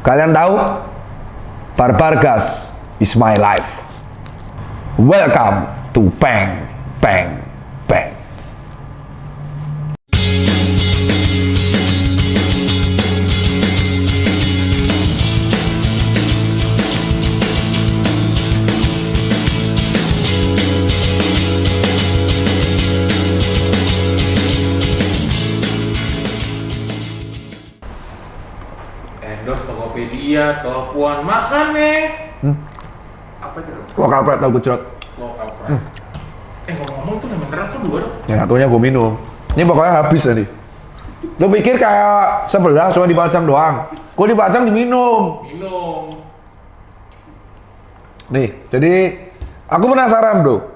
Kalian tahu? Barbargas is my life. Welcome to Peng Peng Peng. Endorse Tokopedia, Topuan makan nih. Apa itu? Lokal pret tahu gejrot. Lokal pride. Ngomong-ngomong tuh yang beneran tuh 2 dong. Yang satunya gue minum. Ini pokoknya habis tadi. Lu pikir kayak sebelah cuma dipajang doang? Gue dipajang diminum. Minum. Nih, jadi aku penasaran bro.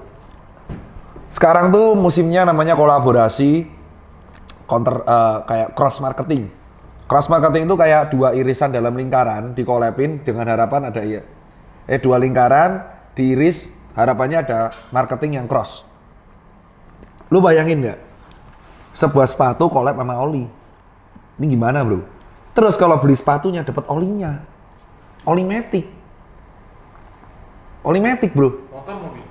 Sekarang tuh musimnya namanya kolaborasi kayak cross marketing. Cross marketing itu kayak dua irisan dalam lingkaran dikolabin dengan harapan ada dua lingkaran diiris harapannya ada marketing yang cross. Lu bayangin nggak? Sebuah sepatu collab sama oli. Ini gimana bro? Terus kalau beli sepatunya dapat olinya. Oli Matic. Oli Matic bro. Motor mobil.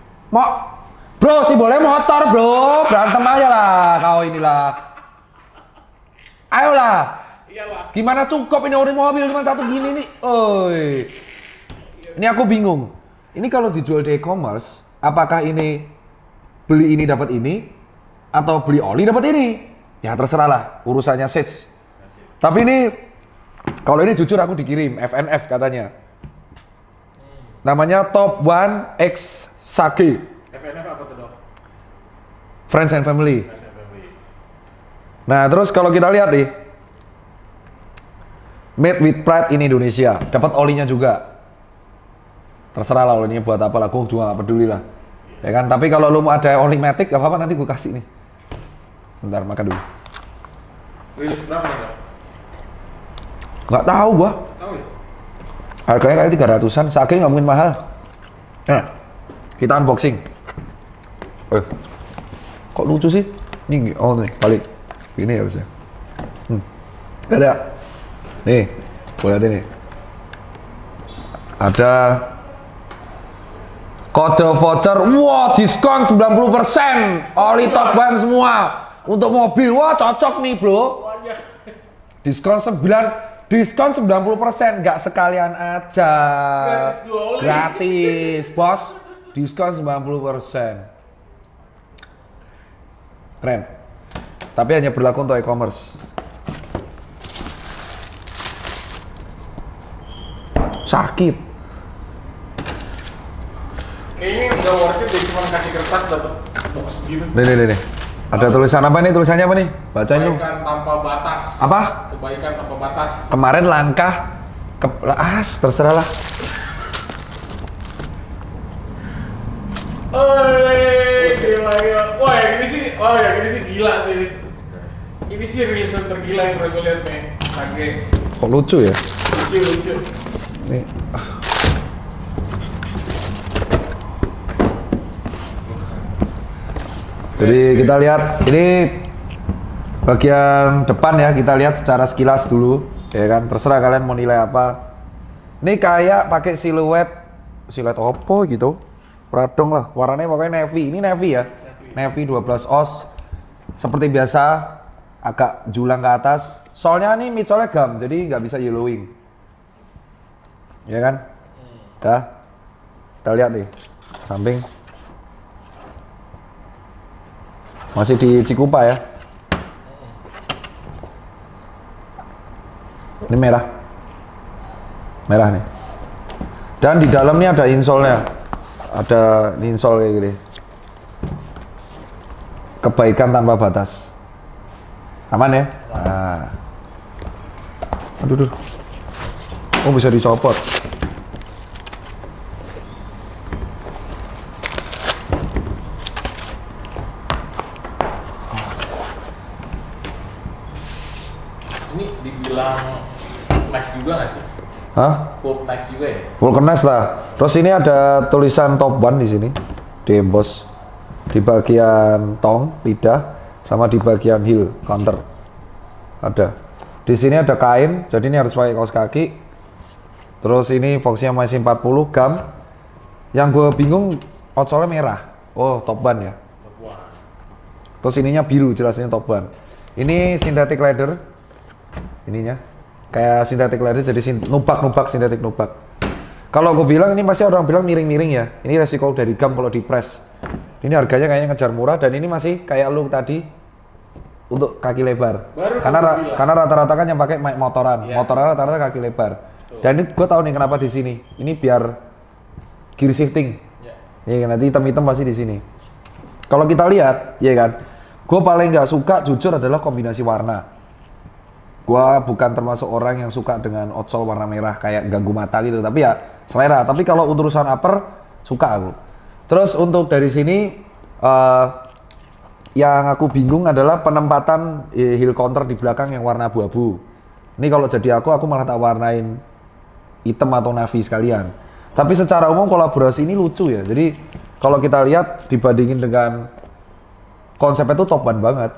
Bro sih boleh motor bro. Berantem aja lah kau inilah. Ayolah. Iyalah. Gimana cukup ini ori mobil cuma satu gini nih. Oi. Ini aku bingung. Ini kalau dijual di e-commerce, apakah ini beli ini dapat ini atau beli oli dapat ini? Ya terserah lah, urusannya sales. Tapi ini kalau ini jujur aku dikirim FNF katanya. Namanya Top One X Sake. FNF apa tuh dok? Friends and Family. Family. Nah, terus kalau kita lihat nih Made with Pride in Indonesia, dapat olinya juga. Terserah lah olinya buat apa lah, gue juga gak peduli lah. Ya kan, tapi kalau lu mau ada oli Matic, gak apa-apa nanti gue kasih nih. Bentar, makan dulu. Rilis berapa nih dok? Gak tahu gua. Tahu ya? Harganya kayak 300-an, saking gak mungkin mahal. Nah, kita unboxing. Kok lucu sih? Ini, oh nih, balik. Gini ya bisa. Ada. Nih, boleh lihat ini. Ada kode voucher, wah diskon 90%, oli Top One semua. Untuk mobil, wah cocok nih bro. Diskon 90%, nggak sekalian aja. Gratis 2 oli. Gratis, bos. Diskon 90%. Keren. Tapi hanya berlaku untuk e-commerce. Sakit. Kayaknya nggak worth it deh cuma kasih kertas dapat box begini. Nih. Ada tulisan apa nih? Tulisannya apa nih? Bacain dong. Kebaikan tanpa batas. Apa? Kebaikan tanpa batas. Kemarin langkah terserah lah. Gila. Wah yang ini sih gila sih. Ini sih rilisan tergila yang pernah gue lihat nih. Oke. Kok lucu ya? Lucu. Nih. Jadi kita lihat ini bagian depan ya, kita lihat secara sekilas dulu, ya kan. Terserah kalian mau nilai apa. Ini kayak pakai siluet opo gitu. Pradong lah, warnanya pokoknya navy. Ini navy ya. Navy 12 oz. Seperti biasa agak julang ke atas. Soalnya nih midsole gum, jadi nggak bisa yellowing. Ya kan? Dah. Kita lihat nih, samping. Masih di Cikupa ya. Ini merah. Merah nih. Dan di dalamnya ada insole-nya. Ada insole kayak gini. Kebaikan tanpa batas. Aman ya? Nah. Aduh. Oh bisa dicopot. Ini dibilang nice juga nggak sih? Hah? Full nice juga ya? Vulcanis lah. Terus ini ada tulisan Top One di sini. Di emboss. Di bagian tong, lidah, sama di bagian heel, counter. Ada. Di sini ada kain, jadi ini harus pakai kaos kaki. Terus ini boxnya masih 40 gam. Yang gue bingung outsole merah. Oh, top ban ya. Terus ininya biru, jelasnya top ban. Ini synthetic leather. Ininya kayak synthetic leather, jadi nubak synthetic nubak. Kalau gue bilang ini pasti orang bilang miring-miring ya. Ini resiko dari gam kalau di press. Ini harganya kayaknya ngejar murah dan ini masih kayak lu tadi untuk kaki lebar. Karena rata-rata kan yang pakai motoran. Yeah. Motoran rata-rata kaki lebar. Betul. Dan ini gue tahu nih kenapa di sini. Ini biar gear shifting. Ya nanti hitam-hitam pasti di sini. Kalau kita lihat, ya kan. Gue paling nggak suka jujur adalah kombinasi warna. Gue bukan termasuk orang yang suka dengan outsole warna merah kayak ganggu mata gitu. Tapi ya selera. Tapi kalau urusan upper suka aku. Terus untuk dari sini yang aku bingung adalah penempatan heel counter di belakang yang warna abu-abu. Ini kalau jadi aku malah tak warnain hitam atau navy sekalian. Tapi secara umum kolaborasi ini lucu ya. Jadi kalau kita lihat dibandingin dengan konsepnya tuh top ban banget.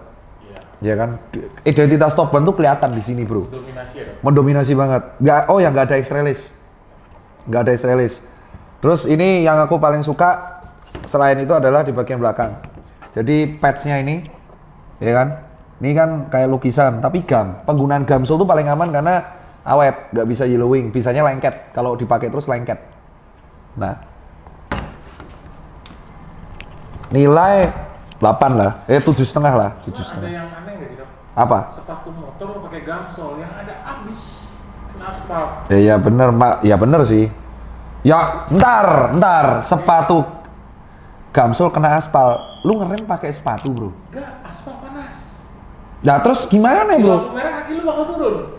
Ya kan? Identitas top ban tuh kelihatan di sini, Bro. Mendominasi ya. Mendominasi banget. Nggak ada X-Release. Nggak ada X-Release. Terus ini yang aku paling suka selain itu adalah di bagian belakang. Jadi patch-nya ini, ya kan? Ini kan kayak lukisan, tapi gam. Penggunaan gamsol tuh paling aman karena awet, nggak bisa yellowing, bisanya lengket. Kalau dipakai terus lengket. Nah, nilai 8 lah, 7,5 lah, 7,5. Ada yang aneh nggak sih, Dok? Apa? Sepatu motor pakai gamsol, yang ada abis kena aspal. Ya bener, Mak. Ya bener sih. Ya, ntar sepatu gamsol kena aspal. Lu ngerem pakai sepatu, Bro? Enggak, aspal panas. Nah, terus gimana, Di Bro? lampu merah kaki lu bakal turun.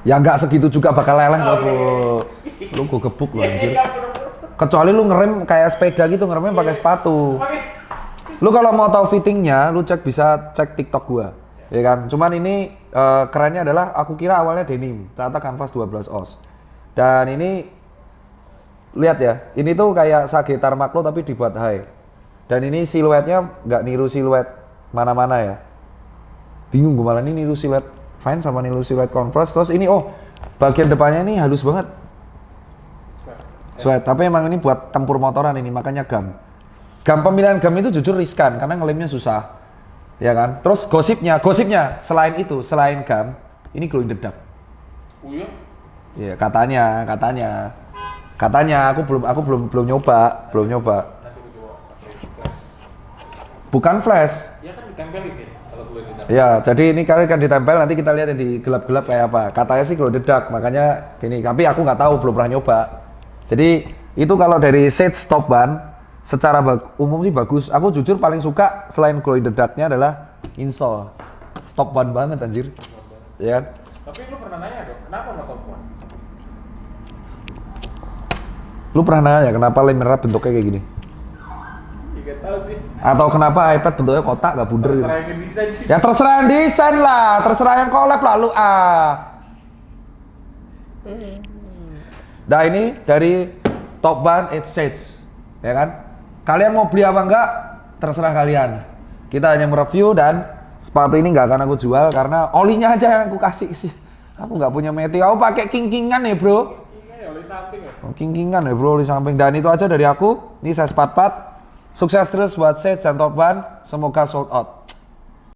Ya nggak segitu juga bakal leleh lah, Bro. Lu gue gebuk lu anjir. Kecuali lu ngerem kayak sepeda gitu, ngeremnya pakai sepatu. Lu kalau mau tahu fittingnya, lu bisa cek TikTok gua. Ya kan? Cuman ini kerennya adalah aku kira awalnya denim, ternyata kanvas 12 oz. Dan ini lihat ya, ini tuh kayak Sagitar Maklo tapi dibuat high. Dan ini siluetnya nggak niru siluet mana-mana ya. Bingung gue malah ini niru siluet Vans sama niru siluet Converse. Terus ini bagian depannya ini halus banget. Sweat, tapi emang ini buat tempur motoran ini, makanya gam. Pemilihan gam itu jujur riskan karena ngelemnya susah. Ya kan? Terus gosipnya selain itu, selain gam, ini glow in the dark. Oh iya? Iya, katanya aku belum nyoba. Nanti gue coba pakai flash. Bukan flash. Ya kan ditempelin ya kalau glow in the dark. Ya, jadi ini kalian kan ditempel, nanti kita lihat di gelap-gelap kayak apa. Katanya sih glow in the dark, makanya gini. Tapi aku nggak tahu, belum pernah nyoba. Jadi itu kalau dari shades top ban secara umum sih bagus. Aku jujur paling suka selain glow in the dark-nya adalah insole. Top ban banget anjir. Ya kan? Tapi lu pernah nanya dong, kenapa nggak top ban? Lu pernah nanya kenapa lem merah bentuknya kayak gini? Nggak tahu sih. Atau kenapa iPad bentuknya kotak nggak bunder gitu? Terserah yang desain sih. Ya terserah yang desain lah, terserah yang collab lah lu Nah ini dari top ban 8 shades, ya kan? Kalian mau beli apa enggak? Terserah kalian. Kita hanya mereview dan sepatu ini nggak akan aku jual karena olinya aja yang aku kasih sih. Aku nggak punya meti. Aku pakai king-kingan ya bro. Kingkingan ya, oli samping ya. King-kingan ya bro, oli samping. Dan itu aja dari aku. Ini saya 44. Sukses terus buat shades dan top ban. Semoga sold out.